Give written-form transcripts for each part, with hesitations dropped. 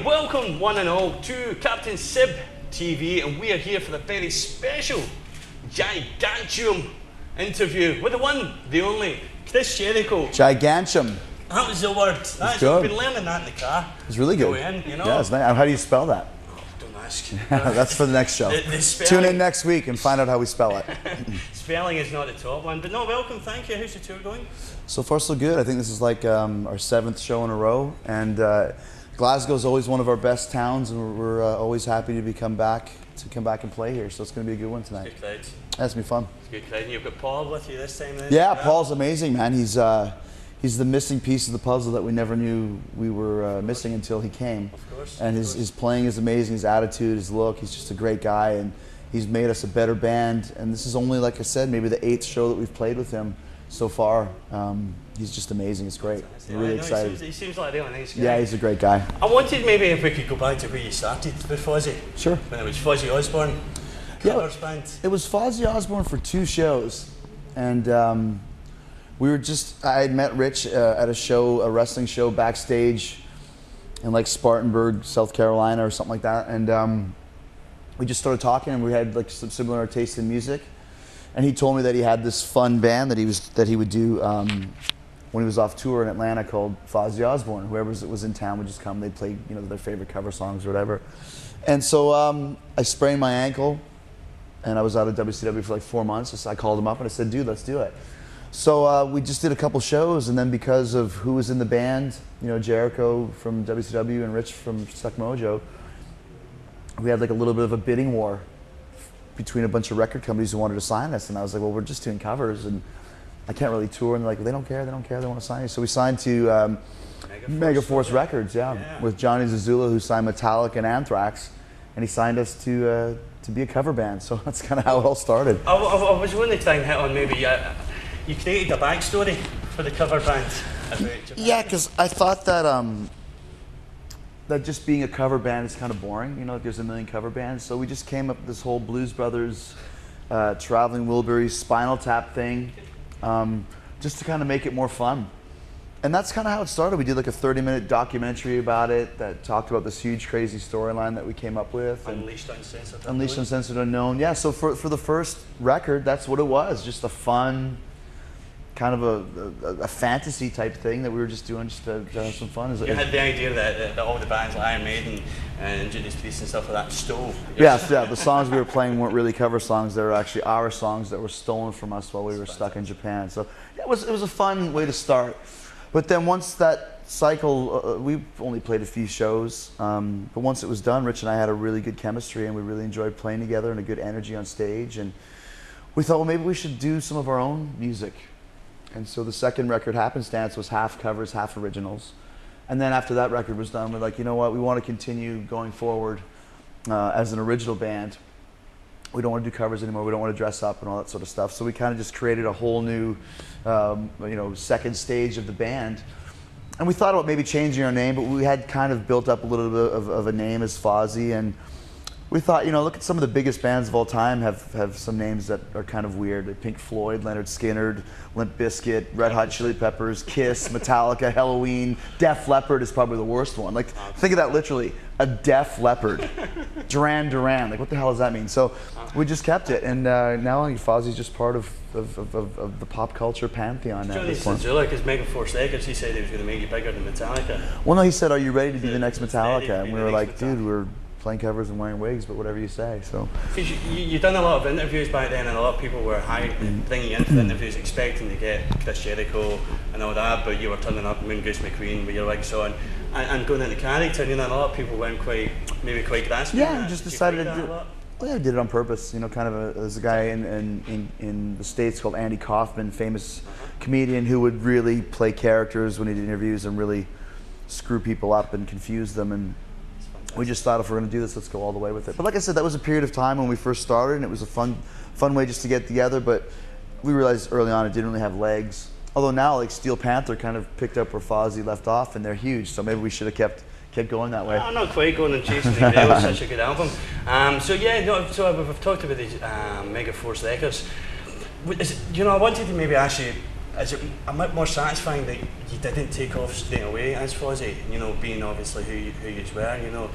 Welcome one and all to Captain Sib TV, and we are here for the very special gigantium interview with the one, the only, Chris Jericho. Gigantium. That was the word. I've been learning that in the car. It's really good. You know? Yeah, it's nice. How do you spell that? Oh, don't ask. That's for the next show. Tune in next week and find out how we spell it. Spelling is not the top one, but no, welcome, thank you. How's the tour going? So far so good. I think this is like our 7th show in a row, and Glasgow's always one of our best towns, and we're always happy to come back and play here. So it's going to be a good one tonight. Good crowd. That's going to be fun. It's a good crowd. And you've got Paul with you this time then? Yeah, Paul's amazing, man. He's the missing piece of the puzzle that we never knew we were missing until he came. Of course. And his playing is amazing, his attitude, his look. He's just a great guy, and he's made us a better band. And this is only, like I said, maybe the 8th show that we've played with him so far. He's just amazing. It's great. I'm really excited. He seems like a real nice guy. Yeah, he's a great guy. I wanted maybe if we could go back to where you started with Fozzy. Sure. When it was Fozzy Osbourne covers band. It was Fozzy Osbourne for 2 shows, and I had met Rich at a wrestling show backstage in like Spartanburg, South Carolina or something like that, and we just started talking, and we had like some similar taste in music. And he told me that he had this fun band that he would do when he was off tour in Atlanta called Fozzy Osbourne. Whoever was in town would just come. They'd play, you know, their favorite cover songs or whatever. And so I sprained my ankle, and I was out of WCW for like 4 months. So I called him up and I said, "Dude, let's do it." So we just did a couple shows, and then because of who was in the band, you know, Jericho from WCW and Rich from Stuck Mojo, we had like a little bit of a bidding war between a bunch of record companies who wanted to sign us, and I was like, well, we're just doing covers, and I can't really tour, and they're like, well, they don't care, they want to sign you. So we signed to Megaforce Records, yeah, with Johnny Zazula, who signed Metallica and Anthrax, and he signed us to be a cover band, so that's kind of how it all started. I was wondering to try and hit on maybe, you created a backstory for the cover band. Yeah, because I thought that just being a cover band is kind of boring, you know, like there's a million cover bands. So we just came up with this whole Blues Brothers, Traveling Wilburys, Spinal Tap thing, just to kind of make it more fun. And that's kind of how it started. We did like a 30-minute documentary about it that talked about this huge, crazy storyline that we came up with. Unleashed, Uncensored, Unknown. Unleashed, Uncensored, Unknown. Yeah, so for the first record, that's what it was, just a fun, kind of a fantasy type thing that we were just doing just to have some fun. You had the idea that all the bands like Iron Maiden and Judas Priest and stuff like that stole. Yeah, the songs we were playing weren't really cover songs. They were actually our songs that were stolen from us while we were stuck in Japan. So yeah, it was a fun way to start. But then once that cycle, we only played a few shows, but once it was done, Rich and I had a really good chemistry, and we really enjoyed playing together and a good energy on stage. And we thought, well, maybe we should do some of our own music. And so the second record, Happenstance, was half covers, half originals. And then after that record was done, we're like, you know what, we want to continue going forward as an original band. We don't want to do covers anymore, we don't want to dress up and all that sort of stuff. So we kind of just created a whole new, second stage of the band. And we thought about maybe changing our name, but we had kind of built up a little bit of a name as Fozzy, and we thought, you know, look at some of the biggest bands of all time have some names that are kind of weird. Pink Floyd, Leonard Skinner, Limp Bizkit, Red Hot Chili Peppers, Kiss, Metallica, Halloween. Def Leppard is probably the worst one. Like, think of that literally, a Def Leppard. Duran Duran, like what the hell does that mean? So we just kept it, and now I think Fozzy's just part of the pop culture pantheon now. Johnny Zazula, because Megaforce Records, he said he was going to make you bigger than Metallica. Well, no, he said, are you ready to be the next Metallica? And we were like, dude, we're playing covers and wearing wigs, but whatever you say. So because you've done a lot of interviews back then, and a lot of people were bringing you into the interviews expecting to get Chris Jericho and all that, but you were turning up Moon Goose McQueen with your wigs on and going into character, and a lot of people weren't quite grasping. Yeah, we just decided to do. Well, yeah, I did it on purpose. You know, kind of there's a guy in the States called Andy Kaufman, famous comedian, who would really play characters when he did interviews and really screw people up and confuse them. And we just thought, if we're going to do this, let's go all the way with it. But like I said, that was a period of time when we first started, and it was a fun way just to get together. But we realized early on it didn't really have legs. Although now, like, Steel Panther kind of picked up where Fozzy left off, and they're huge. So maybe we should have kept going that way. I'm not quite going and chasing the Grail. It's such a good album. So yeah, no, so we've talked about these Mega Force records. You know, I wanted to maybe ask you, is it a bit more satisfying that you didn't take off straight away as Fozzy? You know, being obviously who you were. You know,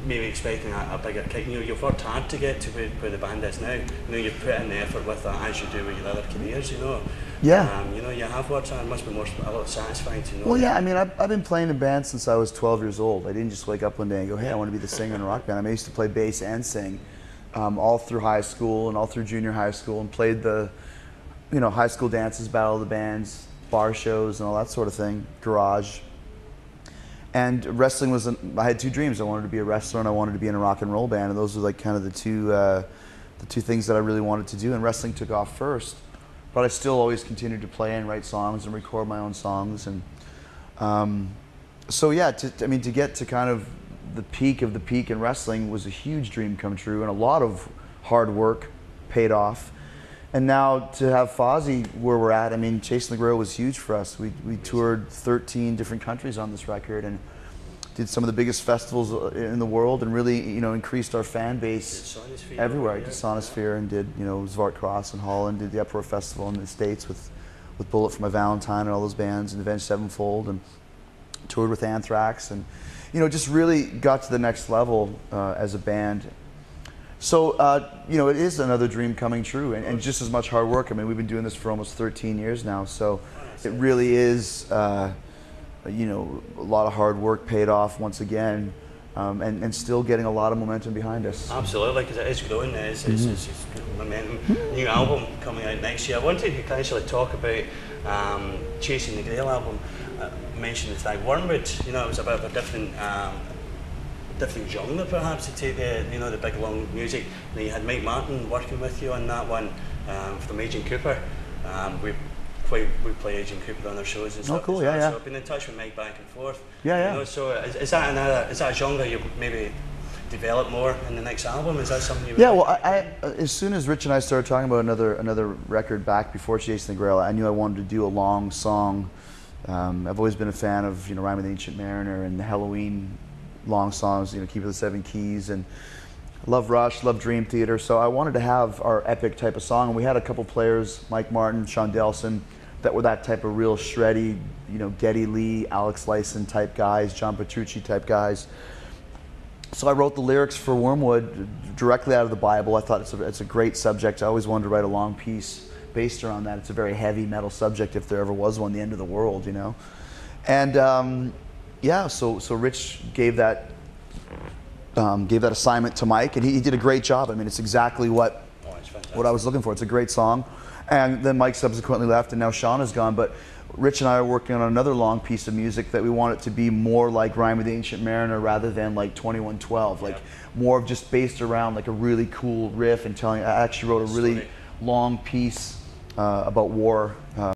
maybe expecting a bigger kick. You know, you've worked hard to get to where the band is now. You know, you've put in the effort with that, as you do with your other careers. You know. Yeah. You know, you have worked hard. It must be a lot satisfying to know. Well, yeah. I mean, I've been playing in bands since I was 12 years old. I didn't just wake up one day and go, "Hey, I want to be the singer in a rock band." I used to play bass and sing, all through high school and all through junior high school, and played the, you know, high school dances, battle of the bands, bar shows, and all that sort of thing, garage. And wrestling was, I had two dreams. I wanted to be a wrestler and I wanted to be in a rock and roll band, and those were like kind of the two things that I really wanted to do. And wrestling took off first, but I still always continued to play and write songs and record my own songs. And so yeah, to get to kind of the peak of the peak in wrestling was a huge dream come true, and a lot of hard work paid off. And now to have Fozzy where we're at, I mean, Chasing the Grail was huge for us. We toured 13 different countries on this record and did some of the biggest festivals in the world, and really, you know, increased our fan base everywhere. I did Sonosphere and did, you know, Zwart Cross in Holland, did the Uproar Festival in the States with Bullet for My Valentine and all those bands, and Avenged Sevenfold, and toured with Anthrax, and, you know, just really got to the next level as a band. So, you know, it is another dream coming true, and just as much hard work. I mean, we've been doing this for almost 13 years now, so it really is, you know, a lot of hard work paid off once again, and still getting a lot of momentum behind us. Absolutely, because it is growing. It's momentum. New album coming out next year. I wanted to actually talk about Chasing the Grail album. I mentioned the tag Wormwood. You know, it was a bit of a different genre perhaps to take the big long music. Now you had Mike Martin working with you on that one from Agent Cooper. We play Agent Cooper on our shows and stuff. Oh, cool! Yeah. So I've been in touch with Mike back and forth. Yeah. You know, so is that a genre you maybe develop more in the next album? Is that something you? Yeah. Well, I as soon as Rich and I started talking about another record back before Chasing the Grail, I knew I wanted to do a long song. I've always been a fan of, you know, Rime of the Ancient Mariner and the Halloween long songs, you know, Keeper of the Seven Keys, and love Rush, love Dream Theater. So I wanted to have our epic type of song, and we had a couple players, Mike Martin, Sean Delson, that were that type of real shreddy, you know, Geddy Lee, Alex Lyson type guys, John Petrucci type guys. So I wrote the lyrics for Wormwood directly out of the Bible. I thought it's a great subject. I always wanted to write a long piece based around that. It's a very heavy metal subject, if there ever was one, the end of the world, you know. And yeah, so Rich gave that assignment to Mike, and he did a great job. I mean, it's exactly what I was looking for. It's a great song. And then Mike subsequently left, and now Sean is gone. But Rich and I are working on another long piece of music that we want it to be more like Rime of the Ancient Mariner rather than like 2112, like more of just based around like a really cool riff and telling. I actually wrote a really long piece about war.